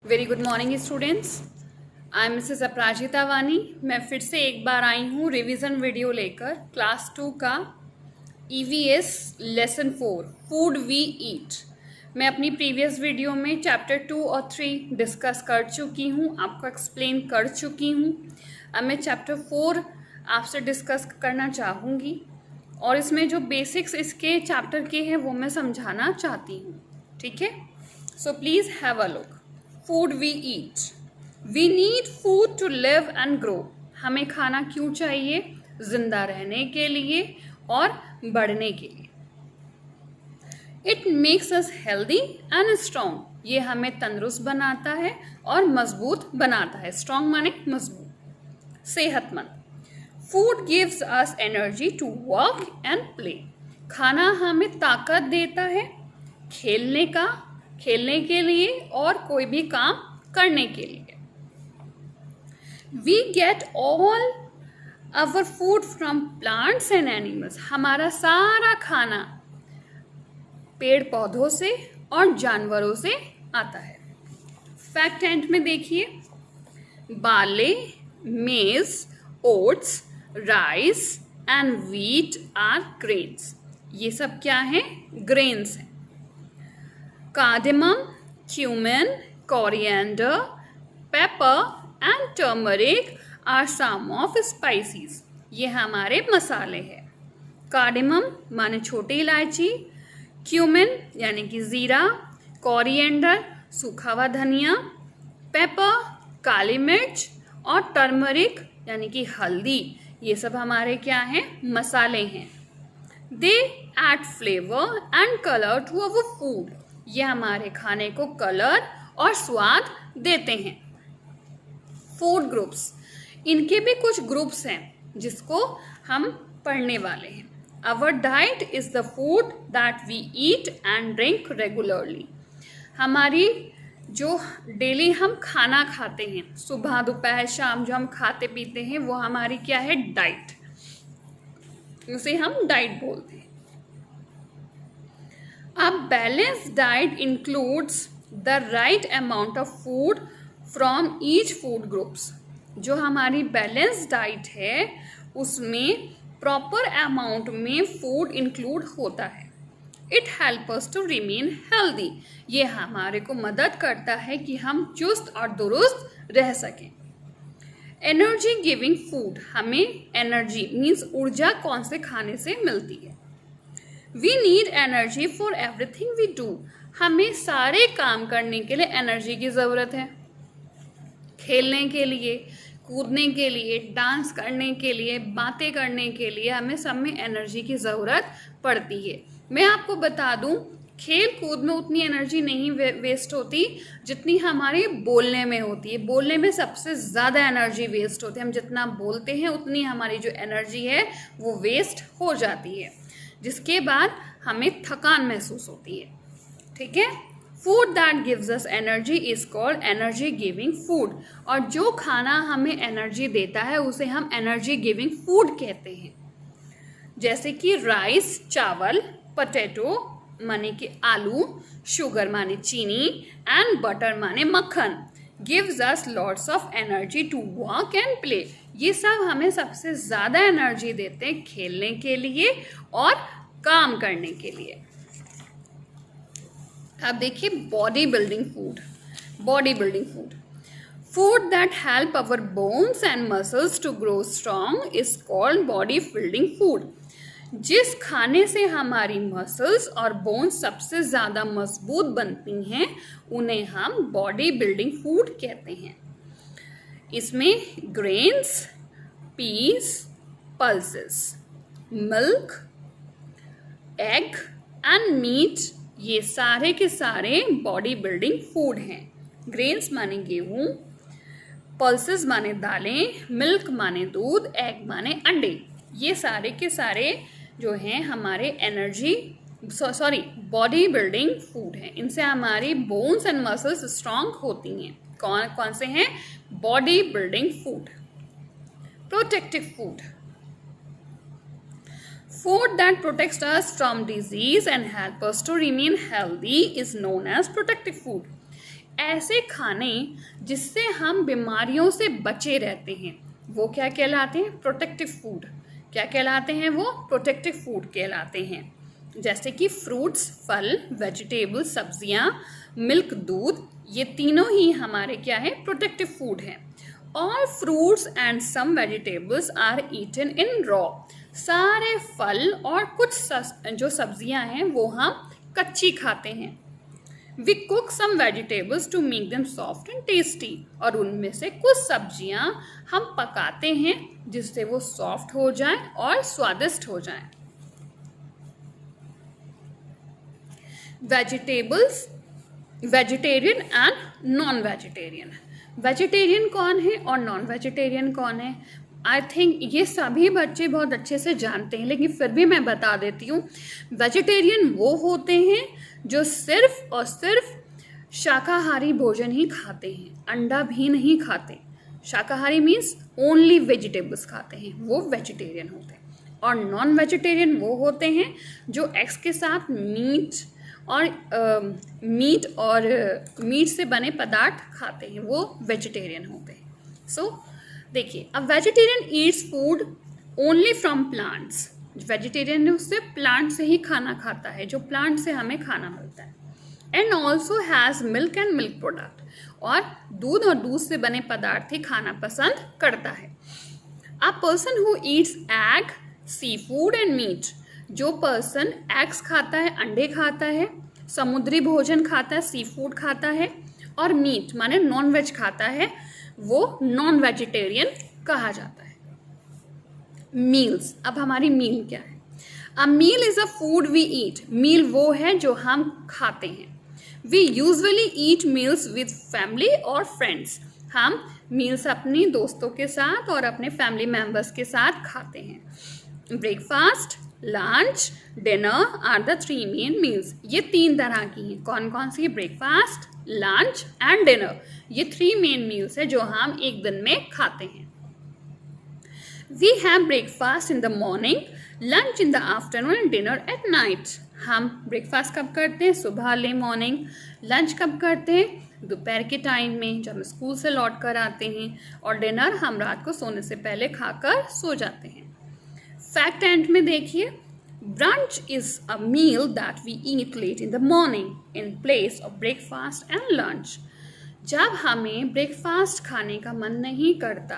Very good morning students. I am Mrs Aparajita Wani. मैं फिर से एक बार आई हूँ रिवीजन वीडियो लेकर क्लास 2 का EVS lesson 4 food we eat. मैं अपनी प्रीवियस वीडियो में चैप्टर 2 और 3 डिस्कस कर चुकी हूँ, आपको एक्सप्लेन कर चुकी हूँ। अब मैं चैप्टर 4 आपसे डिस्कस करना चाहूँगी और इसमें जो बेसिक्स इसके चैप्टर के हैं वो मैं समझाना चाहती हूँ। ठीक है, so please have a look. Food we eat, we need food to live and grow. हमें खाना क्यों चाहिए? जिंदा रहने के लिए और बढ़ने के लिए। It makes us healthy and strong, ये हमें तंदुरुस्त बनाता है और मजबूत बनाता है। स्ट्रॉन्ग माने मजबूत, सेहतमंद। Food gives us energy to work and play, खाना हमें ताकत देता है खेलने के लिए और कोई भी काम करने के लिए। We get all our food from plants and animals, हमारा सारा खाना पेड़ पौधों से और जानवरों से आता है। फैक्ट एंड में देखिए, barley, maize, oats, rice and wheat are grains. ये सब क्या है? ग्रेन्स हैं। Cardamom, cumin, coriander, pepper and turmeric are some of spices. ये हमारे मसाले हैं। कार्डेमम माने छोटी इलायची, क्यूमिन यानी कि ज़ीरा, कोरिएंडर सूखा हुआ धनिया, पेपर काली मिर्च और टर्मरिक यानी कि हल्दी, ये सब हमारे क्या हैं? मसाले हैं। They add flavour and colour to our food, ये हमारे खाने को कलर और स्वाद देते हैं। फूड ग्रुप्स, इनके भी कुछ ग्रुप्स हैं जिसको हम पढ़ने वाले हैं। Our diet is the food that we eat and drink regularly, हमारी जो डेली हम खाना खाते हैं, सुबह दोपहर शाम जो हम खाते पीते हैं, वो हमारी क्या है? डाइट, उसे हम डाइट बोलते हैं। A balanced diet includes the right amount of food from each food groups. जो हमारी बैलेंस डाइट है उसमें प्रॉपर अमाउंट में फूड इंक्लूड होता है। It help us to remain healthy, ये हमारे को मदद करता है कि हम चुस्त और दुरुस्त रह सकें। एनर्जी गिविंग फूड, हमें एनर्जी मीन्स ऊर्जा कौन से खाने से मिलती है? We need energy for everything we do, हमें सारे काम करने के लिए एनर्जी की ज़रूरत है। खेलने के लिए, कूदने के लिए, डांस करने के लिए, बातें करने के लिए हमें सब में एनर्जी की ज़रूरत पड़ती है। मैं आपको बता दूं, खेल कूद में उतनी एनर्जी नहीं वेस्ट होती जितनी हमारे बोलने में होती है। बोलने में सबसे ज़्यादा एनर्जी वेस्ट होती है। हम जितना बोलते हैं उतनी हमारी जो एनर्जी है वो वेस्ट हो जाती है, जिसके बाद हमें थकान महसूस होती है। ठीक है, food that gives us energy is called energy giving food, और जो खाना हमें एनर्जी देता है उसे हम एनर्जी गिविंग फूड कहते हैं। जैसे कि राइस चावल, पोटैटो माने कि आलू, शुगर माने चीनी एंड बटर माने मक्खन gives us lots of energy to work and play, ये सब हमें सबसे ज़्यादा एनर्जी देते हैं खेलने के लिए और काम करने के लिए। अब देखिए body building food. Body building food, food that help our bones and muscles to grow strong is called body building food. जिस खाने से हमारी मसल्स और बोन्स सबसे ज़्यादा मजबूत बनती हैं उन्हें हम बॉडी बिल्डिंग फूड कहते हैं। इसमें grains, peas, pulses, milk, egg and meat, ये सारे के सारे बॉडी बिल्डिंग फूड हैं। ग्रेन्स माने गेहूँ, पल्सेस माने दालें, मिल्क माने दूध, एग माने अंडे, ये सारे के सारे जो हैं हमारे एनर्जी बॉडी बिल्डिंग फूड हैं। इनसे हमारी बोन्स एंड मसल्स स्ट्रॉन्ग होती हैं। कौन कौन से हैं? Body building food. Protective food, food that protects us from disease and help us to remain healthy is known as protective food. ऐसे खाने जिससे हम बीमारियों से बचे रहते हैं वो क्या कहलाते हैं? Protective food. क्या कहलाते हैं वो? प्रोटेक्टिव फूड कहलाते हैं। जैसे कि फ्रूट्स, फल, वेजिटेबल, सब्जियां, मिल्क, दूध, ये तीनों ही हमारे क्या है? प्रोटेक्टिव फूड हैं। All fruits and some vegetables are eaten in raw. सारे फल और कुछ जो सब्जियां हैं वो हम कच्ची खाते हैं। We cook some vegetables to make them soft and tasty. और उनमें से कुछ सब्जियां हम पकाते हैं जिससे वो सॉफ्ट हो जाए और स्वादिष्ट हो जाए। Vegetables, vegetarian and non vegetarian. Vegetarian कौन है और नॉन वेजिटेरियन कौन है? आई थिंक ये सभी बच्चे बहुत अच्छे से जानते हैं, लेकिन फिर भी मैं बता देती हूँ। वेजिटेरियन वो होते हैं जो सिर्फ और सिर्फ शाकाहारी भोजन ही खाते हैं, अंडा भी नहीं खाते। शाकाहारी मीन्स ओनली वेजिटेबल्स खाते हैं, वो वेजिटेरियन होते हैं। और नॉन वेजिटेरियन वो होते हैं जो एग्स के साथ मीट और मीट से बने पदार्थ खाते हैं, वो वेजिटेरियन होते हैं। सो देखिए, अब vegetarian Yeats food only from plants. Vegetarian है उससे प्लांट से ही खाना खाता है, जो प्लांट से हमें खाना मिलता है। And also has milk and milk product, और दूध और दूध से बने पदार्थ ही खाना पसंद करता है। A person who eats egg, sea food and meat. जो पर्सन एग्स खाता है, अंडे खाता है, समुद्री भोजन खाता है, सी फूड खाता है, और मीट माने नॉन वेज खाता है, वो नॉन वेजिटेरियन कहा जाता है। मील्स, अब हमारी मील क्या है? A meal is a food we eat. Meal वो है जो हम खाते हैं। We usually eat meals with family और फ्रेंड्स। हम मील्स अपनी दोस्तों के साथ और अपने फैमिली मेम्बर्स के साथ खाते हैं। Breakfast, lunch, dinner are the 3 main meals. ये 3 तरह की हैं। कौन कौन सी? Breakfast, lunch and dinner. ये 3 मेन मील्स है जो हम एक दिन में खाते हैं। We have breakfast in the morning, lunch in the afternoon and dinner at night. हम ब्रेकफास्ट कब करते हैं? सुबह ले मॉर्निंग। लंच कब करते हैं? दोपहर के टाइम में, जब हम स्कूल से लौट कर आते हैं। और डिनर हम रात को सोने से पहले खाकर सो जाते हैं। फैक्ट एंड में देखिए, brunch is a meal that we eat late in the morning in place of breakfast and lunch. जब हमें ब्रेकफास्ट खाने का मन नहीं करता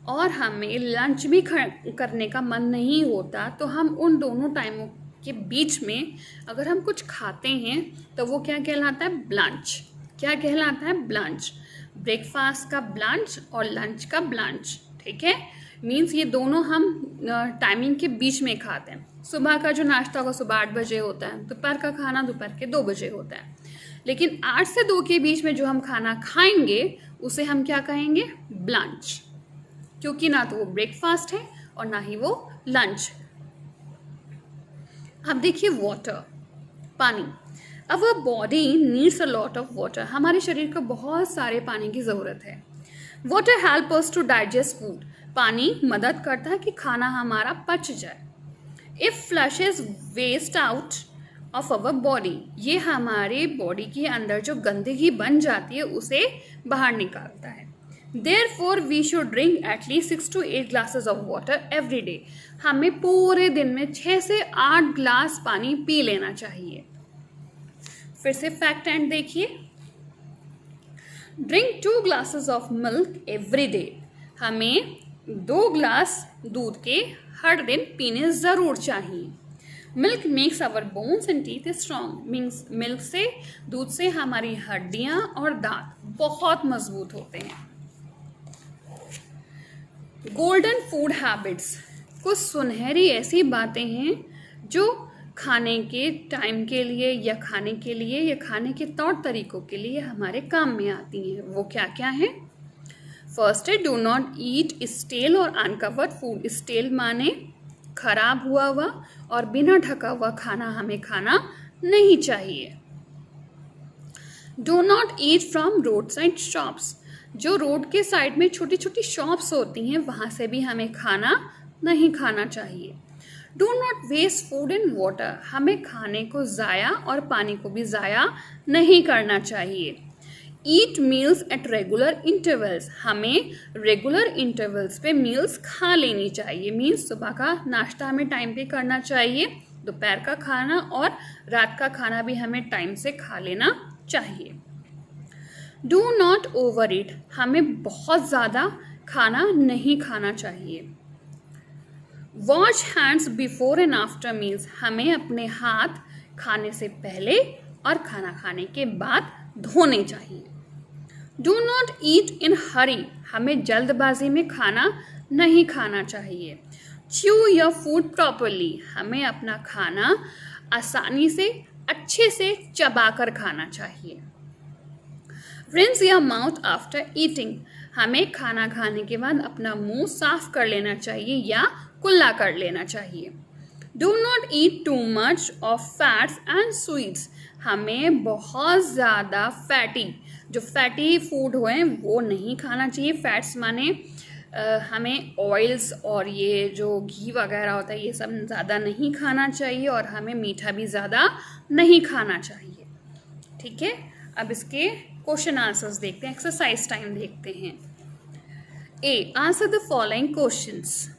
और हमें लंच भी करने का मन नहीं होता, तो हम उन दोनों टाइमों के बीच में अगर हम कुछ खाते हैं तो वो क्या कहलाता है? ब्लंच। क्या कहलाता है? ब्लंच। ब्रेकफास्ट का ब्लंच और लंच का ब्लंच, ठीक है? मीन्स ये दोनों हम टाइमिंग के बीच में खाते हैं। सुबह का जो नाश्ता होगा सुबह 8 बजे होता है, दोपहर का खाना दोपहर के 2 बजे होता है। लेकिन 8 से 2 के बीच में जो हम खाना खाएंगे उसे हम क्या कहेंगे? ब्लंच, क्योंकि ना तो वो ब्रेकफास्ट है और ना ही वो लंच। अब देखिए वाटर, पानी। Our body needs a lot of water. हमारे शरीर को बहुत सारे पानी की ज़रूरत है। Water help us to digest food. पानी मदद करता है कि खाना हमारा पच जाए। It flushes waste out of our body, ये हमारे बॉडी के अंदर जो गंदगी बन जाती है उसे बाहर निकालता है। Therefore, we should drink at least 6 to 8 glasses of water every day. हमें पूरे दिन में 6 से 8 ग्लास पानी पी लेना चाहिए। फिर से फैक्ट एंड देखिए, drink 2 glasses of milk every day. हमें 2 ग्लास दूध के हर दिन पीने ज़रूर चाहिए। Milk makes our bones and teeth strong. Means milk से, दूध से हमारी हड्डियाँ और दांत बहुत मजबूत होते हैं। गोल्डन फूड हैबिट्स, कुछ सुनहरी ऐसी बातें हैं जो खाने के टाइम के लिए या खाने के लिए या खाने के तौर तरीकों के लिए हमारे काम में आती हैं। वो क्या क्या है? फर्स्ट है, डू नॉट ईट स्टेल और अनकवर्ड फूड। स्टेल माने खराब हुआ हुआ और बिना ढका हुआ खाना हमें खाना नहीं चाहिए। Do not eat from road side shops. जो रोड के साइड में छोटी छोटी शॉप्स होती हैं वहाँ से भी हमें खाना नहीं खाना चाहिए। Do not waste food and water. हमें खाने को ज़ाया और पानी को भी ज़ाया नहीं करना चाहिए। ईट मील्स एट रेगुलर इंटरवल्स, हमें रेगुलर इंटरवल्स पे मील्स खा लेनी चाहिए। मीन्स सुबह का नाश्ता हमें टाइम पे करना चाहिए, दोपहर का खाना और रात का खाना भी हमें टाइम से खा लेना चाहिए। डू नॉट ओवर ईट, हमें बहुत ज़्यादा खाना नहीं खाना चाहिए। Wash hands before and after meals, हमें अपने हाथ खाने से पहले और खाना खाने के बाद धोने चाहिए। डू नॉट ईट इन हरी, हमें जल्दबाजी में खाना नहीं खाना चाहिए। च्यू योर फूड प्रॉपरली, हमें अपना खाना आसानी से अच्छे से चबाकर खाना चाहिए। Rinse your mouth after eating, हमें खाना खाने के बाद अपना मुंह साफ कर लेना चाहिए या कुल्ला कर लेना चाहिए। Do not eat too much of fats and sweets, हमें बहुत ज़्यादा जो फैटी फूड हुए वो नहीं खाना चाहिए। फैट्स माने हमें ऑयल्स और ये जो घी वगैरह होता है ये सब ज़्यादा नहीं खाना चाहिए और हमें मीठा भी ज़्यादा नहीं खाना चाहिए। ठीक है, अब इसके क्वेश्चन आंसर्स देखते हैं, एक्सरसाइज टाइम देखते हैं। A, answer the following questions.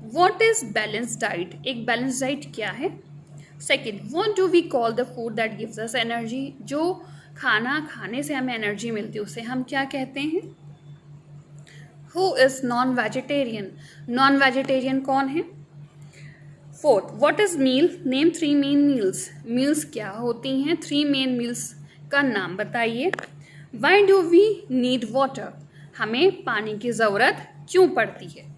What is balance diet, एक बैलेंस डाइट क्या है। Second, what do we call the food that gives us energy, जो खाना खाने से हमें एनर्जी मिलती है उसे हम क्या कहते हैं। Who is non vegetarian, non vegetarian कौन है। Fourth, what is meal, name 3 main meals, meals क्या होती हैं, 3 मेन मील्स का नाम बताइए। Why do we need water, हमें पानी की ज़रूरत क्यों पड़ती है।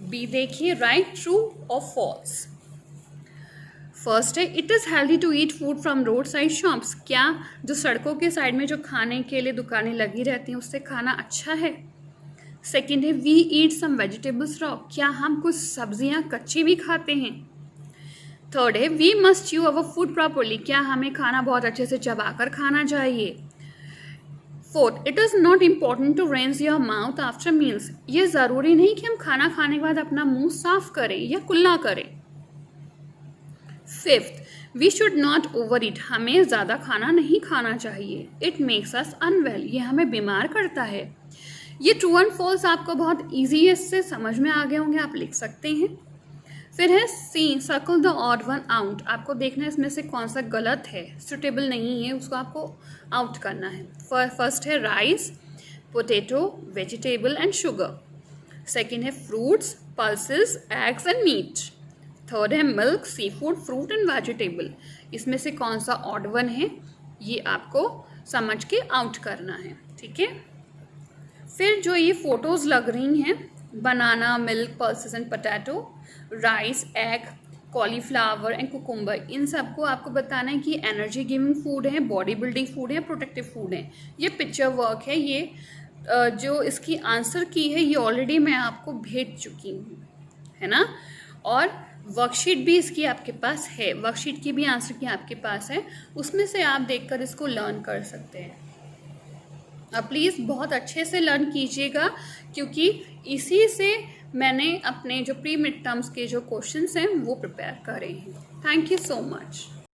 बी देखिए, राइट, ट्रू और फॉल्स। फर्स्ट है, it is healthy to eat food from road side shops, क्या जो सड़कों के साइड में जो खाने के लिए दुकानें लगी रहती हैं उससे खाना अच्छा है। सेकेंड है, we eat some vegetables raw, क्या हम कुछ सब्जियां कच्ची भी खाते हैं। थर्ड है, we must chew our food properly, क्या हमें खाना बहुत अच्छे से चबाकर खाना चाहिए। Fourth, it is not important to rinse your mouth after meals, ये ज़रूरी नहीं कि हम खाना खाने के बाद अपना मुंह साफ करें या कुल्ला करें। Fifth, we should not overeat, हमें ज़्यादा खाना नहीं खाना चाहिए। इट मेक्स अस अनवेल, ये हमें बीमार करता है। ये ट्रू एंड फॉल्स आपको बहुत ईजी है, इससे समझ में आ गए होंगे, आप लिख सकते हैं। फिर है C, circle the odd one out, आपको देखना है इसमें से कौन सा गलत है, सुटेबल नहीं है, उसको आपको आउट करना है। फर्स्ट है rice, potato, vegetable and sugar. Second है fruits, pulses, eggs and meat. Third है milk, sea food, fruit and vegetable. इसमें से कौन सा ऑड वन है ये आपको समझ के आउट करना है। ठीक है, फिर जो ये फोटोज़ लग रही हैं, banana, milk, pulses and potato, rice, egg, cauliflower and cucumber, इन सबको आपको बताना है कि एनर्जी गिविंग फूड है, बॉडी बिल्डिंग फूड है, प्रोटेक्टिव फूड है। ये पिक्चर वर्क है, ये जो इसकी आंसर की है ये ऑलरेडी मैं आपको भेज चुकी हूँ, है ना। और वर्कशीट भी इसकी आपके पास है, वर्कशीट की भी आंसर की आपके पास है, उसमें से आप देखकर इसको लर्न कर सकते हैं। अब प्लीज़ बहुत अच्छे से लर्न कीजिएगा, क्योंकि इसी से मैंने अपने जो प्री मिड टर्म्स के जो क्वेश्चंस हैं वो प्रिपेयर करे हैं। Thank you so much.